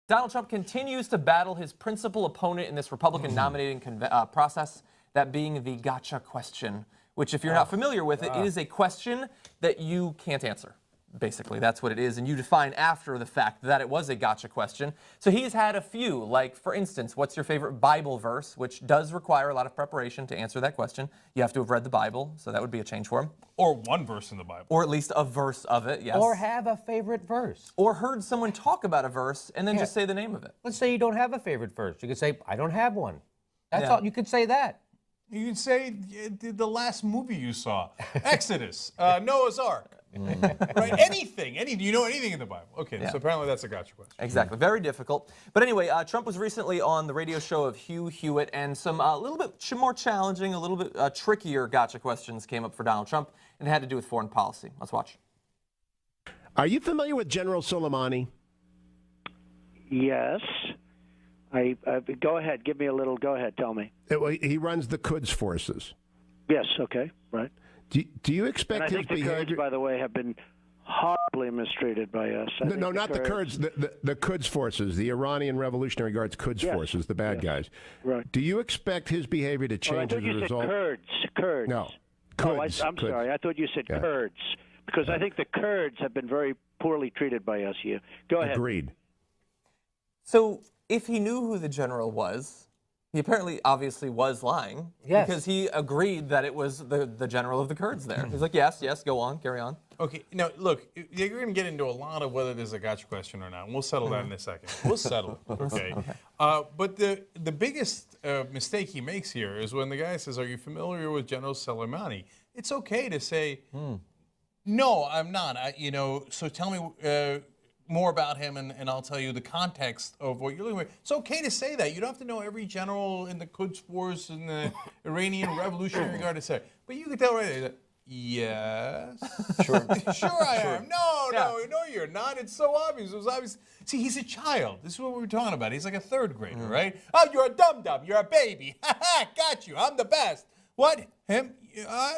Donald Trump continues to battle his principal opponent in this Republican nominating process, that being the gotcha question, which, if you're not familiar with it, it is a question that you can't answer. Basically, that's what it is, and you define after the fact that it was a gotcha question. So he's had a few, like, for instance, what's your favorite Bible verse, which does require a lot of preparation to answer that question. You have to have read the Bible, so that would be a change for him. Or one verse in the Bible. Or at least a verse of it, yes. Or have a favorite verse. Or heard someone talk about a verse and then just say the name of it. Let's say you don't have a favorite verse. You could say, I don't have one. That's all. You could say that. You could say the last movie you saw, Exodus, Noah's Ark. Right? Anything. Do you know anything in the Bible? Okay, so apparently that's a gotcha question. Exactly. Very difficult. But anyway, Trump was recently on the radio show of Hugh Hewitt, and some a little bit more challenging, a little bit trickier gotcha questions came up for Donald Trump, and it had to do with foreign policy. Let's watch. Are you familiar with General Soleimani? Yes. Go ahead. Give me a little. Go ahead. Tell me. He runs the Quds forces. Yes. Okay. Right. Do you expect and I think the Kurds, by the way, have been horribly mistreated by us. No, not the Kurds. The Quds forces, the Iranian Revolutionary Guards Quds forces, the bad guys. Right. Do you expect his behavior to change as a result? Kurds. No. Kurds. I'm sorry. I thought you said Kurds. Because I think the Kurds have been very poorly treated by us here. Go ahead. Agreed. So if he knew who the general was, he apparently obviously was lying. Yes. Because he agreed that it was the general of the Kurds there. He's like, yes, go on, carry on. Okay, now look, you're going to get into a lot of whether there's a gotcha question or not, and we'll settle that in a second. We'll settle it, okay? But the biggest mistake he makes here is when the guy says, are you familiar with General Soleimani? It's okay to say, no, I'm not. So tell me more about him, and I'll tell you the context of what you're looking for. It's okay to say that. You don't have to know every general in the Quds Force and the Iranian Revolutionary Guard to say. But you can tell right there, yes. Sure. Sure I am. No, you're not. It's so obvious. It was obvious. See, he's a child. This is what we were talking about. He's like a third grader, right? Oh, you're a dum-dum. You're a baby. Ha ha, got you. I'm the best. What? Him?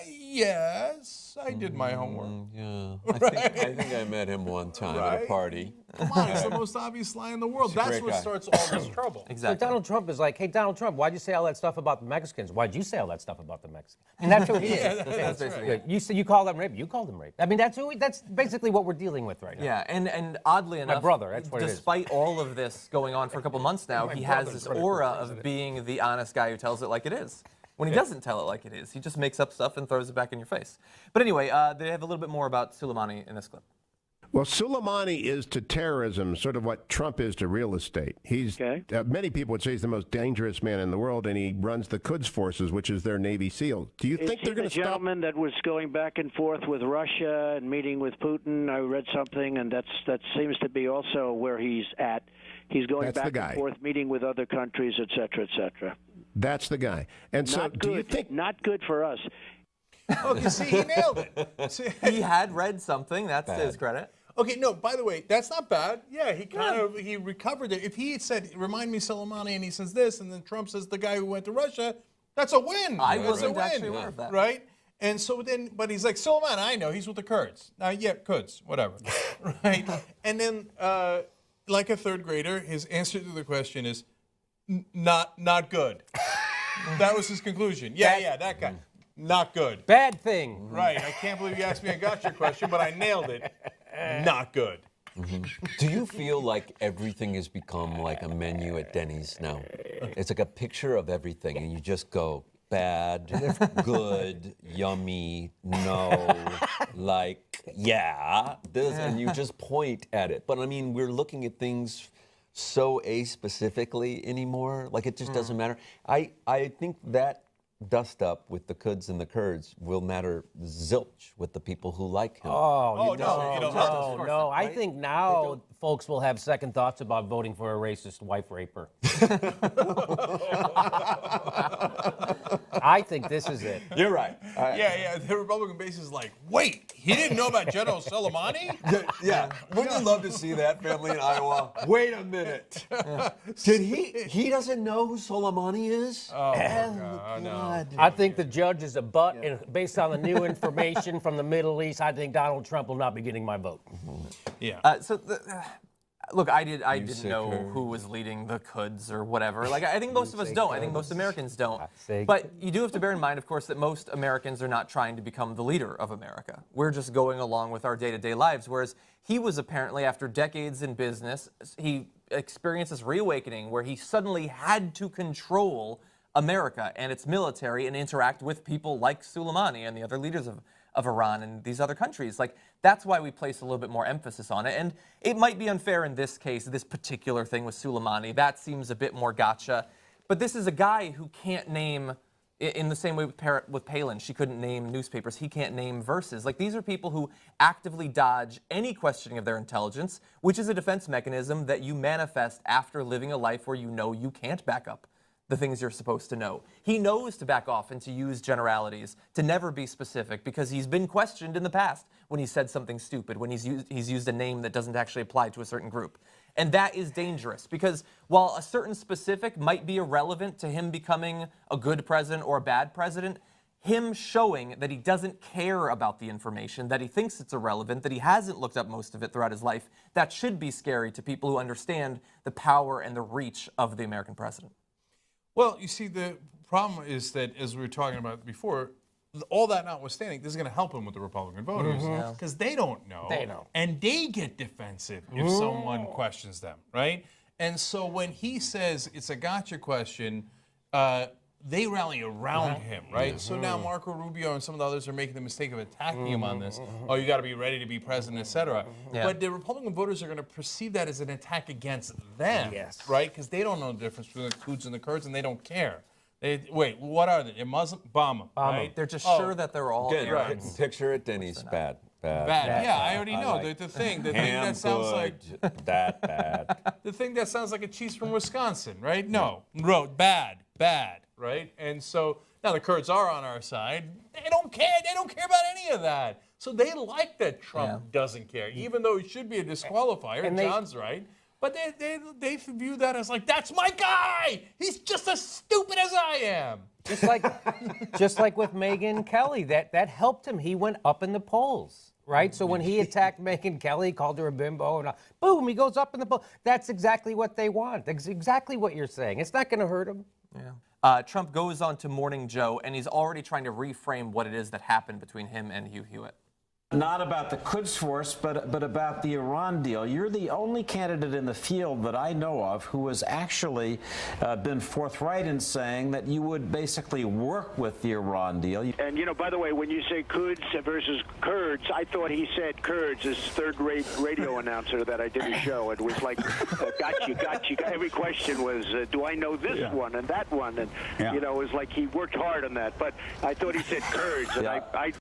Yes, I did my homework. Yeah, I think I met him one time at a party. Come on, it's the most obvious lie in the world. That's what starts all this trouble. Exactly. So Donald Trump is like, hey, Donald Trump, why'd you say all that stuff about the Mexicans? Why'd you say all that stuff about the Mexicans? And that's what he is. That's basically it. You called them rape. You called them rape. I mean, that's basically what we're dealing with right now. Yeah, and oddly enough, my brother, that's what despite all of this going on for a couple months now, he has this aura of being the honest guy who tells it like it is. When he doesn't tell it like it is, he just makes up stuff and throws it back in your face. But anyway, they have a little bit more about Soleimani in this clip. Well, Soleimani is to terrorism sort of what Trump is to real estate. He's many people would say he's the most dangerous man in the world, and he runs the Quds forces, which is their Navy SEAL. Do you think they're going to stop? The gentleman that was going back and forth with Russia and meeting with Putin, I read something, and that seems to be also where he's at. He's going back and forth, meeting with other countries, et cetera, et cetera. That's the guy. And so, do you think not good for us? Okay, see, he nailed it. He had read something. That's to his credit. Okay, no, by the way, that's not bad. Yeah, he recovered it. If he had said, remind me Soleimani, and he says this, and then Trump says the guy who went to Russia, that's a win. I wasn't actually aware of that. Right? And so then, but he's like, Soleimani, I know, he's with the Kurds. Kurds, whatever. Right? And then, like a third grader, his answer to the question is, not good. That was his conclusion. That guy. Not good. Bad thing. Right. I can't believe you asked me a gotcha question, but I nailed it. Not good. Do you feel like everything has become like a menu at Denny's now? It's like a picture of everything, and you just go, bad, good, yummy, no, like, yeah, this, and you just point at it. But I mean, we're looking at things so a-specifically anymore, like it just doesn't matter. I think that dust up with the Quds and the Kurds will matter zilch with the people who like him. No. I think now folks will have second thoughts about voting for a racist wife raper. I think this is it. You're right. The Republican base is like, wait, he didn't know about General Soleimani? Wouldn't you love to see that family in Iowa? Wait a minute. Did he doesn't know who Soleimani is? Oh, God, no. I think the judge is a butt, and based on the new information from the Middle East, I think Donald Trump will not be getting my vote. Look, I didn't know who was leading the Quds or whatever. Like, I think most of us don't. I think most Americans don't. But you do have to bear in mind, of course, that most Americans are not trying to become the leader of America. We're just going along with our day-to-day lives, whereas he was apparently, after decades in business, he experienced this reawakening where he suddenly had to control America and its military and interact with people like Soleimani and the other leaders of Iran and these other countries. Like, that's why we place a little bit more emphasis on it. And it might be unfair in this case, this particular thing with Soleimani. That seems a bit more gotcha. But this is a guy who can't name, in the same way with Palin, she couldn't name newspapers. He can't name verses. Like, these are people who actively dodge any questioning of their intelligence, which is a defense mechanism that you manifest after living a life where you know you can't back up the things you're supposed to know. He knows to back off and to use generalities, to never be specific, because he's been questioned in the past when he said something stupid, when he's used a name that doesn't actually apply to a certain group. And that is dangerous, because while a certain specific might be irrelevant to him becoming a good president or a bad president, him showing that he doesn't care about the information, that he thinks it's irrelevant, that he hasn't looked up most of it throughout his life, that should be scary to people who understand the power and the reach of the American president. Well, you see, the problem is that, as we were talking about before, all that notwithstanding, this is going to help him with the Republican voters because they don't know. They know. And they get defensive if someone questions them, right? And so when he says it's a gotcha question, they rally around him, right? So now Marco Rubio and some of the others are making the mistake of attacking him on this. Oh, you got to be ready to be president, et cetera. But the Republican voters are going to perceive that as an attack against them, right? Because they don't know the difference between the Quds and the Kurds, and they don't care. Wait, what are they? They're Muslim? Bomb, right? They're just sure that they're all Arabs. Picture it, Denny's bad. Yeah, I already know. The thing that sounds like that bad. The thing that sounds like a cheese from Wisconsin, right? No, bad, right? And so now the Kurds are on our side. They don't care. They don't care about any of that. So they like that Trump doesn't care, even though he should be a disqualifier. And John's right. But they view that as like, that's my guy. He's just as stupid as I am. Just like with Megyn Kelly, that helped him. He went up in the polls, right? So when he attacked Megyn Kelly, called her a bimbo, and boom, he goes up in the polls. That's exactly what they want. That's exactly what you're saying. It's not going to hurt him. Yeah. Trump goes on to Morning Joe, and he's already trying to reframe what it is that happened between him and Hugh Hewitt. Not about the Quds Force, but about the Iran deal. You're the only candidate in the field that I know of who has actually been forthright in saying that you would basically work with the Iran deal. And, you know, by the way, when you say Quds versus Kurds, I thought he said Kurds, this third-rate radio announcer that I did a show. It was like, gotcha. Every question was, do I know this one and that one? And, you know, it was like he worked hard on that. But I thought he said Kurds, and I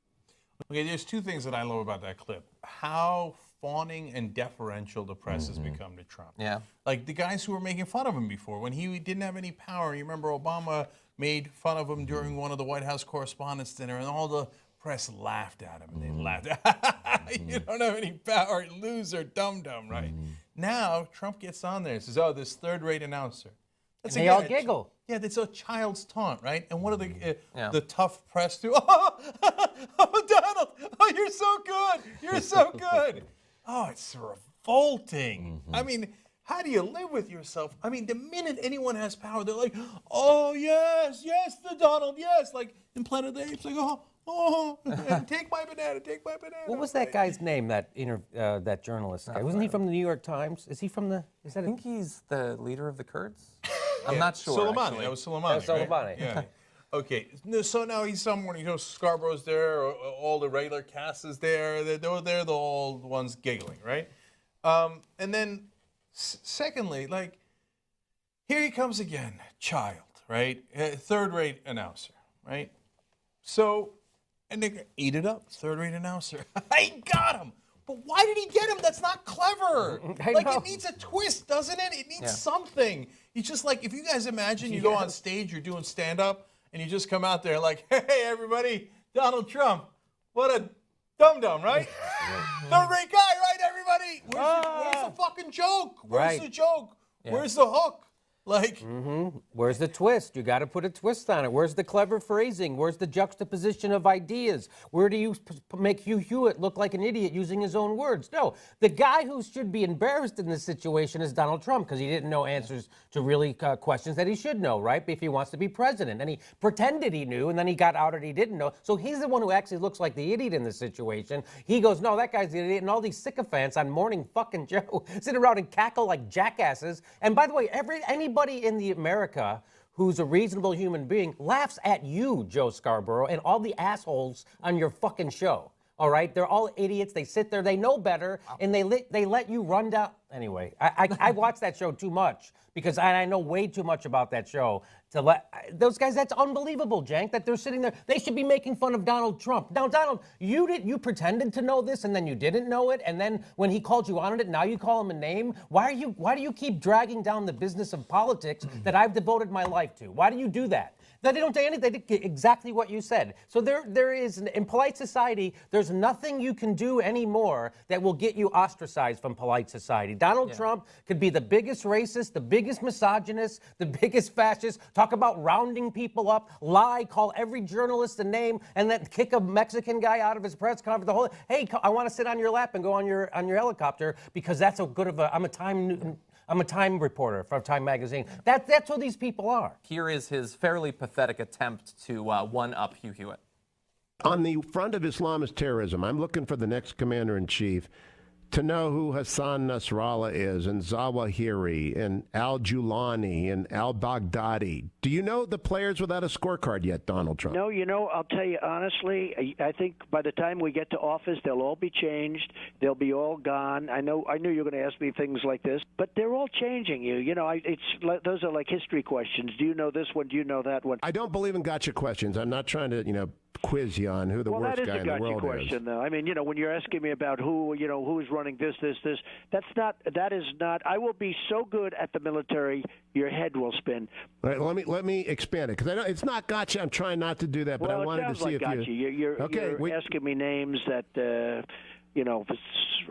Okay, there's two things that I love about that clip. How fawning and deferential the press has become to Trump. Yeah. Like the guys who were making fun of him before, when he didn't have any power. You remember Obama made fun of him during one of the White House Correspondents' Dinner, and all the press laughed at him. And they laughed. You don't have any power, loser, dum-dum, right? Now, Trump gets on there and says, oh, this third-rate announcer. And they all giggle. Yeah, that's a child's taunt, right? And what are the tough press do? Oh, Donald! Oh, you're so good! You're so good! Oh, it's revolting. I mean, how do you live with yourself? I mean, the minute anyone has power, they're like, oh, yes, the Donald, yes. Like in Planet of the Apes, like, take my banana, take my banana. What was that guy's name, that journalist guy? Wasn't he from the New York Times? Is he from the... I think he's the leader of the Kurds. I'm not sure. Soleimani. Actually. That was Soleimani. Soleimani. Yeah. Okay. So now he's somewhere. You know, Scarborough's there. All the regular cast is there. They're all the ones giggling, right? And then, secondly, like, here he comes again, child, right? Third-rate announcer, right? So, and they eat it up. Third-rate announcer. I got him. But why did he get him? That's not clever. It needs a twist, doesn't it? It needs something. It's just like, if you guys imagine you go on stage, you're doing stand-up, and you just come out there like, hey, everybody, Donald Trump. What a dum-dum, right? Third-rate guy, right, everybody? Where's the fucking joke? Where's the joke? Where's the hook? Like, Where's the twist? You got to put a twist on it. Where's the clever phrasing? Where's the juxtaposition of ideas? Where do you make Hugh Hewitt look like an idiot using his own words? No, the guy who should be embarrassed in this situation is Donald Trump because he didn't know answers to really questions that he should know, right? If he wants to be president. And he pretended he knew, and then he got outed he didn't know. So he's the one who actually looks like the idiot in this situation. He goes, no, that guy's the idiot. And all these sycophants on Morning fucking Joe sit around and cackle like jackasses. And by the way, anybody in the America who's a reasonable human being laughs at you, Joe Scarborough, and all the assholes on your fucking show. All right? They're all idiots. They sit there. They know better, and they let you run down. Anyway, I watch that show too much because I know way too much about that show to let those guys. That's unbelievable, Jank, that they're sitting there. They should be making fun of Donald Trump. Now, Donald, you pretended to know this, and then you didn't know it, and then when he called you on it, now you call him a name. Why do you keep dragging down the business of politics that I've devoted my life to? Why do you do that? They don't do anything. They did exactly what you said. So there is, in polite society, there's nothing you can do anymore that will get you ostracized from polite society. Donald Trump could be the biggest racist, the biggest misogynist, the biggest fascist, talk about rounding people up, lie, call every journalist a name, and then kick a Mexican guy out of his press conference. Hey, I want to sit on your lap and go on your helicopter because that's so good of a. I'm a Time reporter for Time magazine. That's what these people are. Here is his fairly pathetic attempt to one-up Hugh Hewitt. On the front of Islamist terrorism, I'm looking for the next commander-in-chief to know who Hassan Nasrallah is, and Zawahiri, and al-Julani, and al-Baghdadi. Do you know the players without a scorecard yet, Donald Trump? No, I'll tell you honestly, I think by the time we get to office, they'll all be changed. They'll be all gone. I knew you were going to ask me things like this, but they're all changing you. Those are like history questions. Do you know this one? Do you know that one? I don't believe in gotcha questions. I'm not trying to, quiz you on who the worst guy in the world is. Well, that is a gotcha question, though. I mean, when you're asking me about who's running this, that is not. I will be so good at the military, your head will spin. All right, let me expand it because I know it's not gotcha. I'm trying not to do that, but I wanted to see if gotcha. You're asking me names that.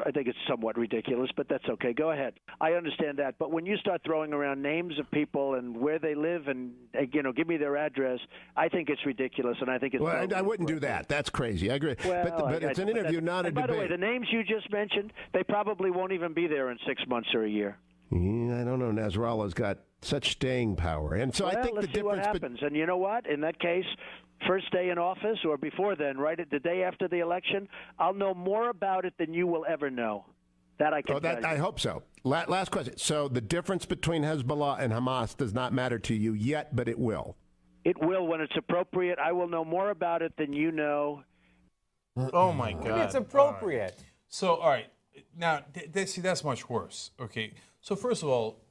I think it's somewhat ridiculous, but that's okay. Go ahead. I understand that. But when you start throwing around names of people and where they live and, give me their address, I think it's ridiculous, and I think it's... Well, I wouldn't do that. That's crazy. I agree. Well, but it's an interview, not a debate. By the way, the names you just mentioned, they probably won't even be there in 6 months or a year. I don't know. Nasrallah's got such staying power. And so I think let's the see difference... what happens. And you know what? In that case... First day in office or before then, right? The day after the election, I'll know more about it than you will ever know. That I can tell you. I hope so. Last question. So the difference between Hezbollah and Hamas does not matter to you yet, but it will. It will when it's appropriate. I will know more about it than you know. Oh, my God. It's appropriate. All right. So, all right. Now, see, that's much worse. Okay. So, first of all,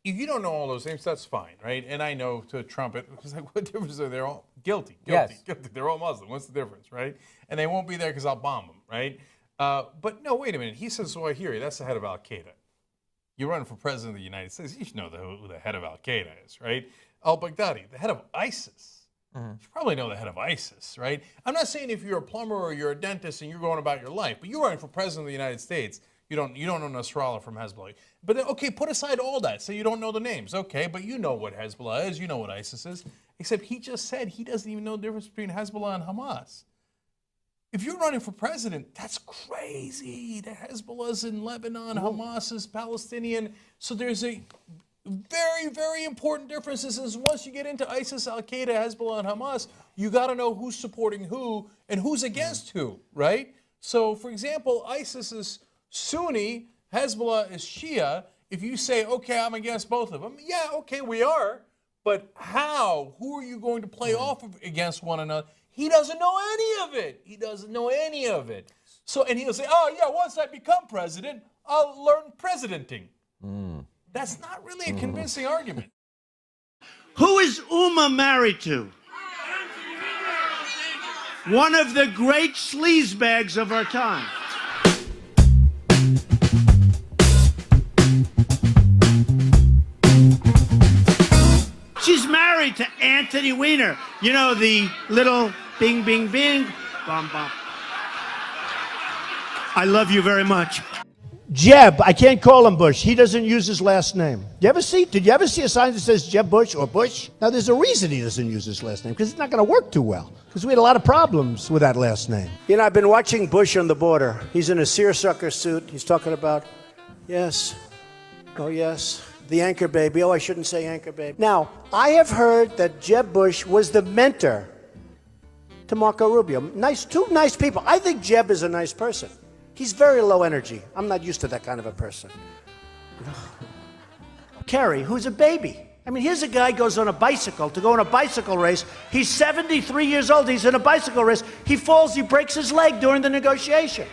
if you don't know all those names, that's fine, right? And I know to Trump, it's like, what difference are they? They're all guilty. Yes. They're all Muslim. What's the difference, right? And they won't be there because I'll bomb them, right? But no, wait a minute. He says Zawahiri. That's the head of Al-Qaeda. You're running for president of the United States. You should know who the head of Al-Qaeda is, right? Al-Baghdadi, the head of ISIS. You probably know the head of ISIS, right? I'm not saying if you're a plumber or you're a dentist and you're going about your life, but you're running for president of the United States. You don't know Nasrallah from Hezbollah. But then, okay, put aside all that. So you don't know the names. Okay, but you know what Hezbollah is. You know what ISIS is. Except he just said he doesn't even know the difference between Hezbollah and Hamas. If you're running for president, that's crazy. The Hezbollah's in Lebanon, Hamas is Palestinian. So there's a very, very important difference. Is once you get into ISIS, Al-Qaeda, Hezbollah, and Hamas, you got to know who's supporting who and who's against who, right? So, for example, ISIS is Sunni, Hezbollah is Shia. If you say, okay, I'm against both of them, yeah, okay, we are. But how? Who are you going to play off of against one another? He doesn't know any of it. He doesn't know any of it. So, and he'll say, oh, yeah, once I become president, I'll learn presidenting. That's not really a convincing argument. Who is Uma married to? One of the great sleazebags of our time. She's married to Anthony Weiner. You know, the little bing, bing, bing, bum, bum. I love you very much. Jeb, I can't call him Bush. He doesn't use his last name. Did you ever see a sign that says Jeb Bush or Bush? Now, there's a reason he doesn't use his last name, because it's not going to work too well, because we had a lot of problems with that last name. You know, I've been watching Bush on the border. He's in a seersucker suit. He's talking about, yes, oh, yes, the anchor baby. Oh, I shouldn't say anchor baby. Now, I have heard that Jeb Bush was the mentor to Marco Rubio. Two nice people. I think Jeb is a nice person. He's very low energy. I'm not used to that kind of a person. Kerry, who's a baby. I mean, here's a guy goes on a bicycle to go on a bicycle race. He's 73 years old. He's in a bicycle race. He falls. He breaks his leg during the negotiation.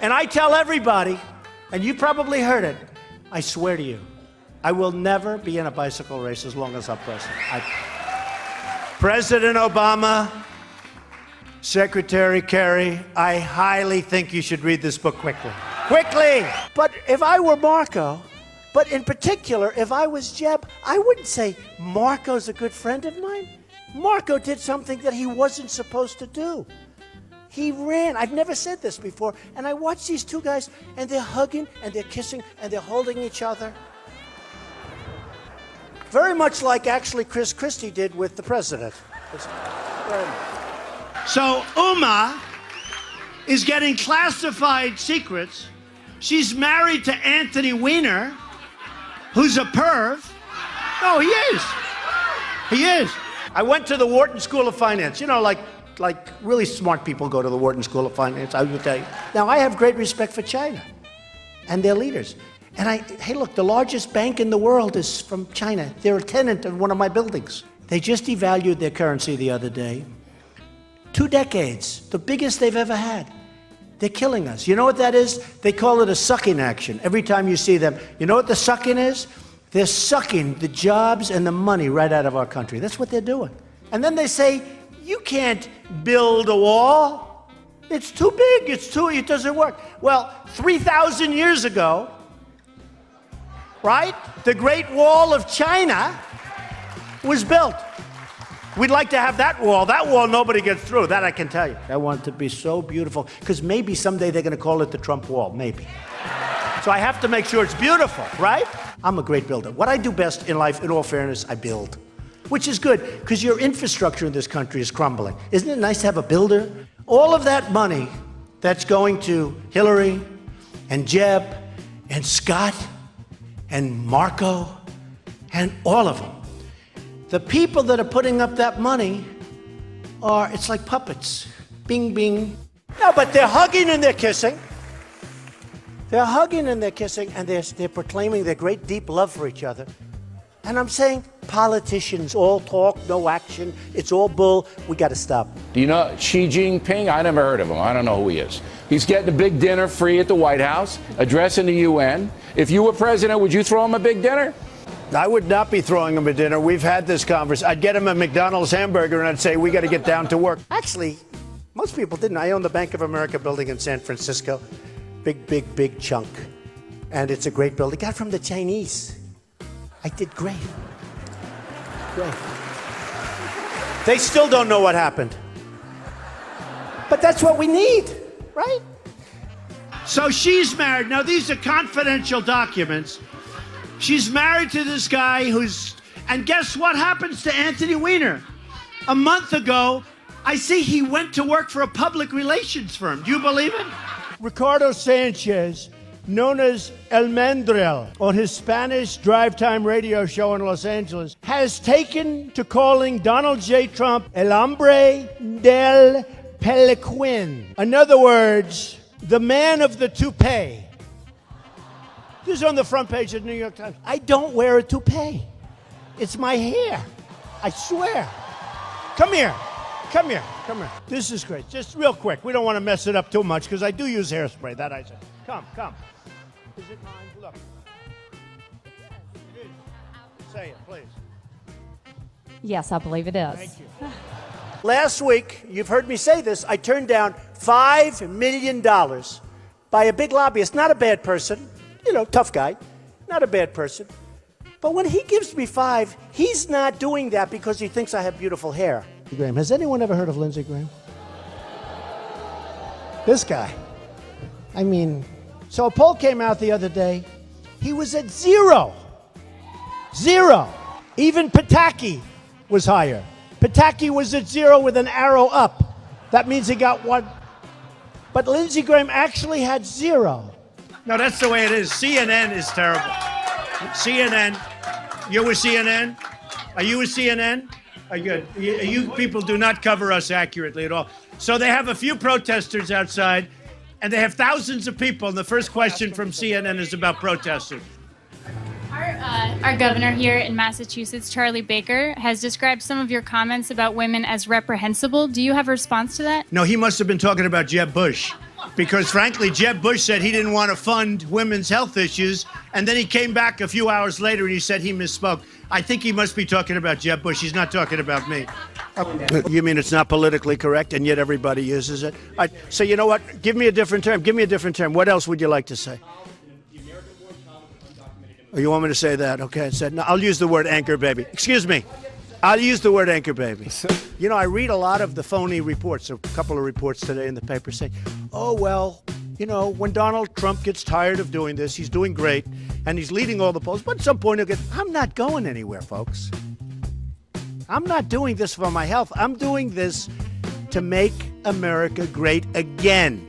And I tell everybody, and you probably heard it, I swear to you, I will never be in a bicycle race as long as I'm president. President Obama, Secretary Kerry, I highly think you should read this book quickly. Quickly! But if I were Marco, but in particular, if I was Jeb, I wouldn't say Marco's a good friend of mine. Marco did something that he wasn't supposed to do. He ran. I've never said this before. And I watch these two guys, and they're hugging, and they're kissing, and they're holding each other. Very much like, actually, Chris Christie did with the president. So Uma is getting classified secrets. She's married to Anthony Weiner, who's a perv. No, he is. He is. I went to the Wharton School of Finance. You know, like really smart people go to the Wharton School of Finance, I would tell you. Now, I have great respect for China and their leaders. And hey, look, the largest bank in the world is from China. They're a tenant of one of my buildings. They just devalued their currency the other day. 2 decades, the biggest they've ever had. They're killing us. You know what that is? They call it a sucking action. Every time you see them, you know what the sucking is? They're sucking the jobs and the money right out of our country. That's what they're doing. And then they say, you can't build a wall. It's too big. It doesn't work. Well, 3,000 years ago, right? The Great Wall of China was built. We'd like to have that wall. That wall, nobody gets through. That I can tell you. I want it to be so beautiful, because maybe someday they're going to call it the Trump Wall. Maybe. So I have to make sure it's beautiful, right? I'm a great builder. What I do best in life, in all fairness, I build. Which is good, because your infrastructure in this country is crumbling. Isn't it nice to have a builder? All of that money that's going to Hillary and Jeb and Scott and Marco and all of them, the people that are putting up that money it's like puppets. Bing, bing. No, but they're hugging and they're kissing. They're hugging and they're kissing, and they're proclaiming their great deep love for each other. And I'm saying, politicians all talk, no action. It's all bull. We got to stop. Do you know Xi Jinping? I never heard of him. I don't know who he is. He's getting a big dinner free at the White House, addressing the UN. If you were president, would you throw him a big dinner? I would not be throwing him a dinner. We've had this conversation. I'd get him a McDonald's hamburger, and I'd say, we got to get down to work. Actually, most people didn't. I own the Bank of America building in San Francisco. Big chunk. And it's a great building. Got it from the Chinese. I did great. Great. They still don't know what happened. But that's what we need, right? So she's married. Now, these are confidential documents. She's married to this guy and guess what happens to Anthony Weiner? A month ago, I see he went to work for a public relations firm. Do you believe it? Ricardo Sanchez, known as El Mandril, on his Spanish drive time radio show in Los Angeles, has taken to calling Donald J. Trump El Hombre del Peliquin. In other words, the man of the toupee. This is on the front page of the New York Times. I don't wear a toupee. It's my hair. I swear. Come here. Come here. Come here. This is great. Just real quick. We don't want to mess it up too much, because I do use hairspray. That I say. Come. Is it mine? Look. Yes, it is. Say it, please. Yes, I believe it is. Thank you. Last week, you've heard me say this, I turned down $5 million by a big lobbyist. Not a bad person. You know, tough guy. Not a bad person. But when he gives me $5, he's not doing that because he thinks I have beautiful hair. Graham, has anyone ever heard of Lindsey Graham? This guy. I mean, So a poll came out the other day. He was at 0. 0. Even Pataki was higher. Pataki was at 0 with an arrow up. That means he got 1. But Lindsey Graham actually had 0. No, that's the way it is. CNN is terrible. CNN. You're with CNN? Are you with CNN? You people do not cover us accurately at all. So they have a few protesters outside, and they have thousands of people. And the first question from CNN is about protesters. Our governor here in Massachusetts, Charlie Baker, has described some of your comments about women as reprehensible. Do you have a response to that? No, he must have been talking about Jeb Bush. Because, frankly, Jeb Bush said he didn't want to fund women's health issues, and then he came back a few hours later and he said he misspoke. I think he must be talking about Jeb Bush. He's not talking about me. You mean it's not politically correct, and yet everybody uses it? So you know what? Give me a different term. Give me a different term. What else would you like to say? Oh, you want me to say that? Okay, I said, no, I'll use the word anchor baby. Excuse me. I'll use the word anchor baby. You know, I read a lot of the phony reports, a couple of reports today in the paper saying, oh, well, you know, when Donald Trump gets tired of doing this, he's doing great, and he's leading all the polls, but at some point he'll get, I'm not going anywhere, folks. I'm not doing this for my health. I'm doing this to make America great again.